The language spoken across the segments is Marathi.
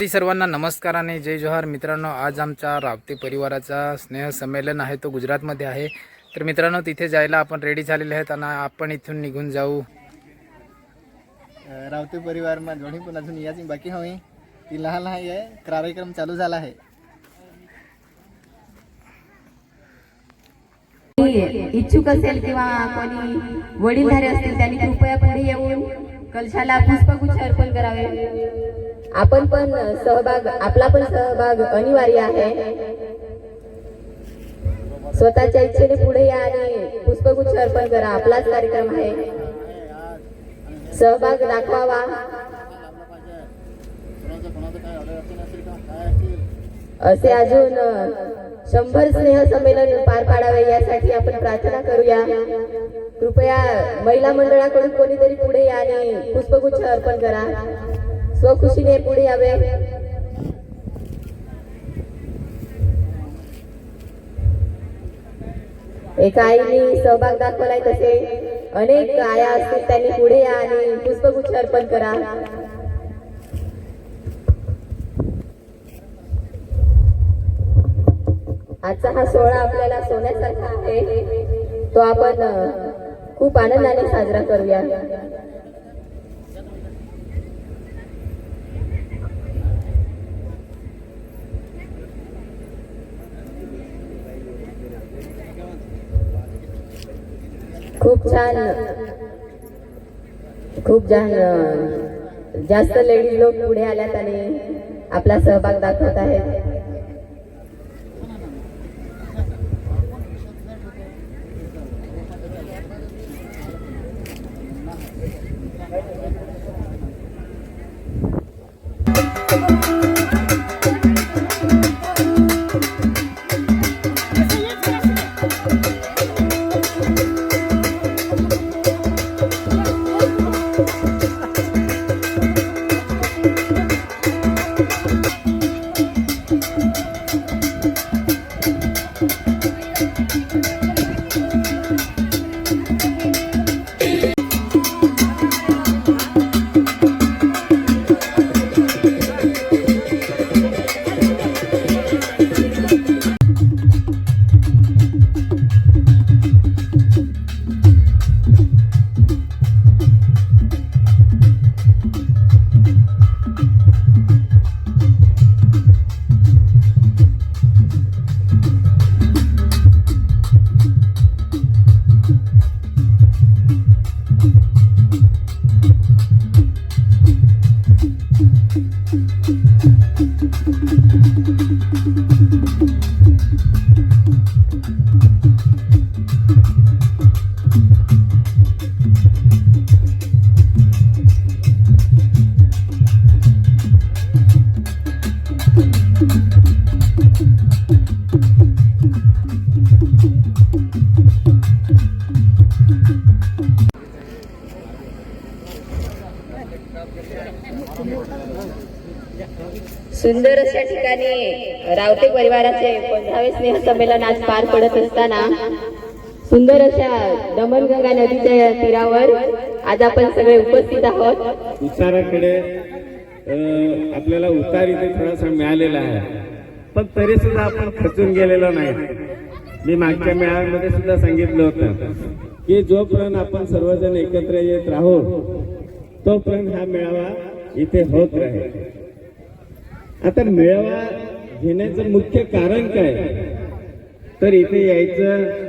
आधी सर्वांना नमस्कार आणि जय जोहार मित्रांनो। आज आमच्या रावते परिवाराचा स्नेह संमेलन आहे, तो गुजरातमध्ये आहे। तर मित्रांनो तिथे जायला आपण रेडी झालेले आहेत आणि आपण इथून निघून जाऊ। रावते परिवारमा जोणी पण अजून याची बाकी हवी ती लहान आहे। कार्यक्रम चालू झाला आहे। इच्छुक असेल किंवा कोणी वडीलधारी असतील त्यांनी कृपया पुढे येऊन कलशाला पुष्पगुच्छ अर्पण करावे। आपण पण सहभाग, आपला पण सहभाग अनिवार्य आहे। स्वतःच्या इच्छेने पुढे या आणि पुष्पगुच्छ अर्पण करा। आपलाच कार्यक्रम आहे, सहभाग दाखवावा। असे अजून 100 स्नेह संमेलन पार पाडावे यासाठी आपण प्रार्थना करूया। कृपया महिला मंडळाकडून कोणीतरी पुढे या आणि पुष्पगुच्छ अर्पण करा। स्वखुशीने पुढे यावे। एका आईने सहभाग दाखवलाय, तसे अनेक आया असतील त्यांनी पुढे या आणि पुष्पगुच्छ अर्पण करा। आजचा हा सोहळा आपल्याला सोन्यासारखा आहे, तो आपण खूप आनंदाने साजरा करूया। खूप छान जास्त लेडीज लोक पुढे आल्यात आणि आपला सहभाग दाखवत आहेत। सुंदर अशा ठिकाणी रावते परिवाराचे 15वे स्नेह संमेलन आज पार पडत असताना सुंदर अशा दमनगंगा नदीच्या तीरावर आज आपण सगळे उपस्थित आहोत। उताराकडे आपल्याला उतार इथे थोडासा मिळालेला आहे, पण तरी सुद्धा आपण खचून गेलेलो नाही। मी मागच्या मेळाव्यामध्ये सुद्धा सांगितलं होतं की जोपर्यंत आपण सर्वजण एकत्र येत राहू तोपर्यंत हा मेळावा इथे होत राहील। आता मेळावा घेण्याचं मुख्य कारण काय, तर इथे यायचं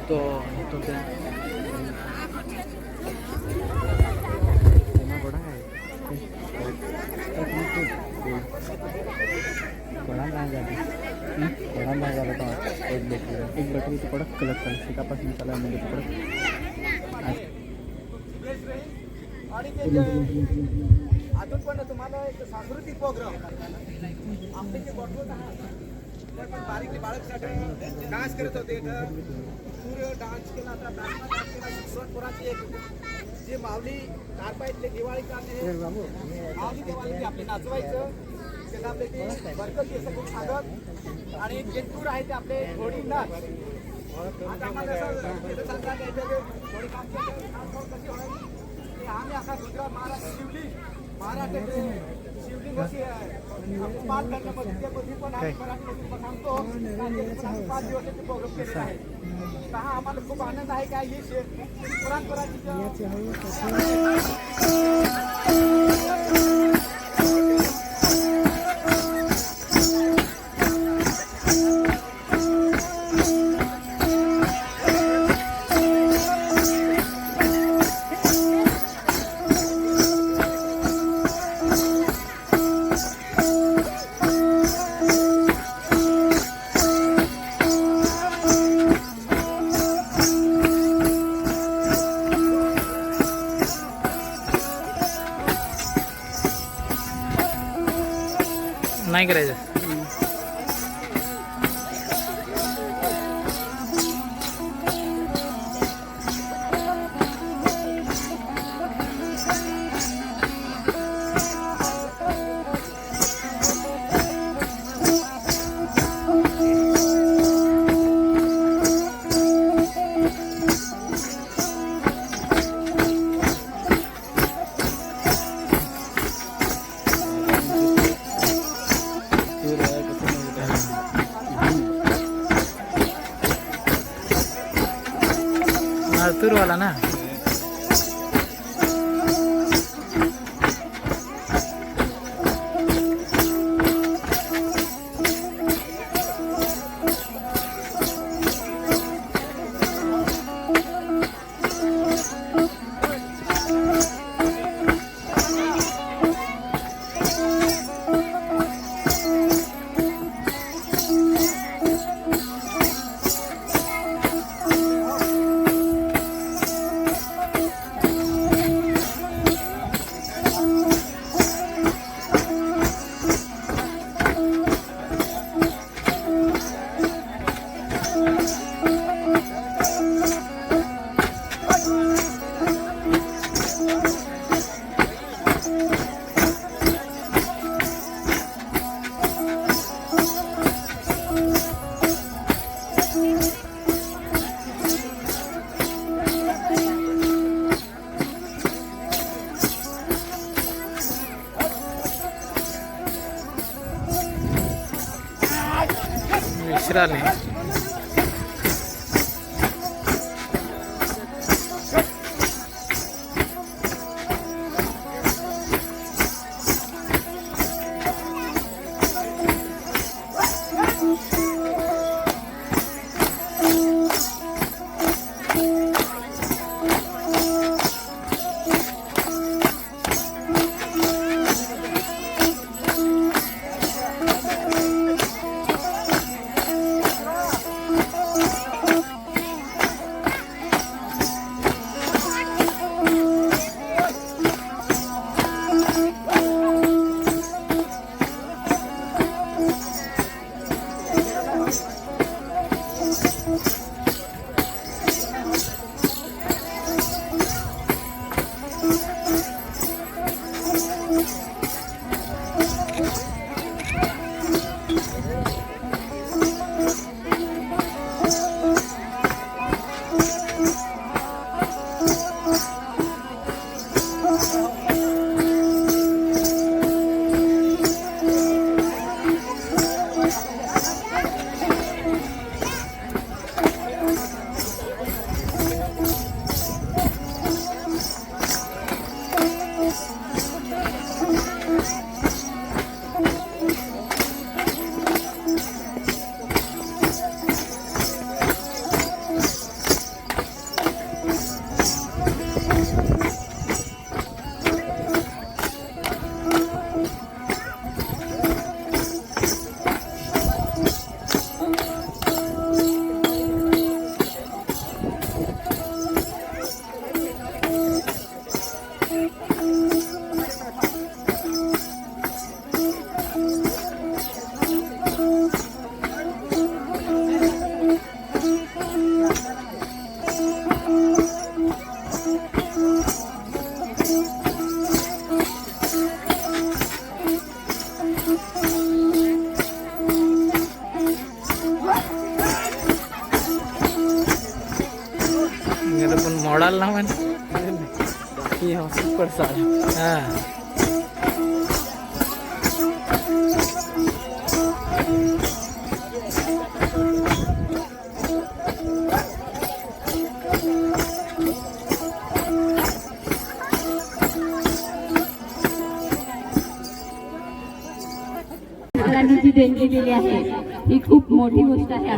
तो तो क्या एक बॅटरी तो कडक कलर चालेल शिकापासून चालला म्हणजे तो कडक अजून पण तुम्हाला एक सांस्कृतिक प्रोग्राम आमचे जे बॉटल पण बारीक बाळकसाठी डान्स करत होते इथं सूर्य डान्स केला आता डान्स केला शिक्षणपुराची एक जे माऊली कारपाईतले दिवाळी काढणे माऊली दिवाळी आपले नाचवायचं त्याला आपले ते बरकत असं खूप सांगत आणि जे टूर आहे ते आपले घोडी नाच आता आम्हाला असं सांगतात घोडी काम कशी होणार ते आम्ही असा गुजरात महाराष्ट्र महाराष्ट्राचे शिवलिंग अशी आहे पाच करण्यामध्ये पण आम्ही मराठीमध्ये सांगतो 5 दिवसाचे प्रोग्राम केलेला आहे तर हा आम्हाला खूप आनंद आहे काय ही पुराणपराची नाही करायचं. आतूरवाला ना विश्राने मोडाल ना म्हण हा जी देणगी दिली आहे ही खूप मोठी गोष्ट आहे.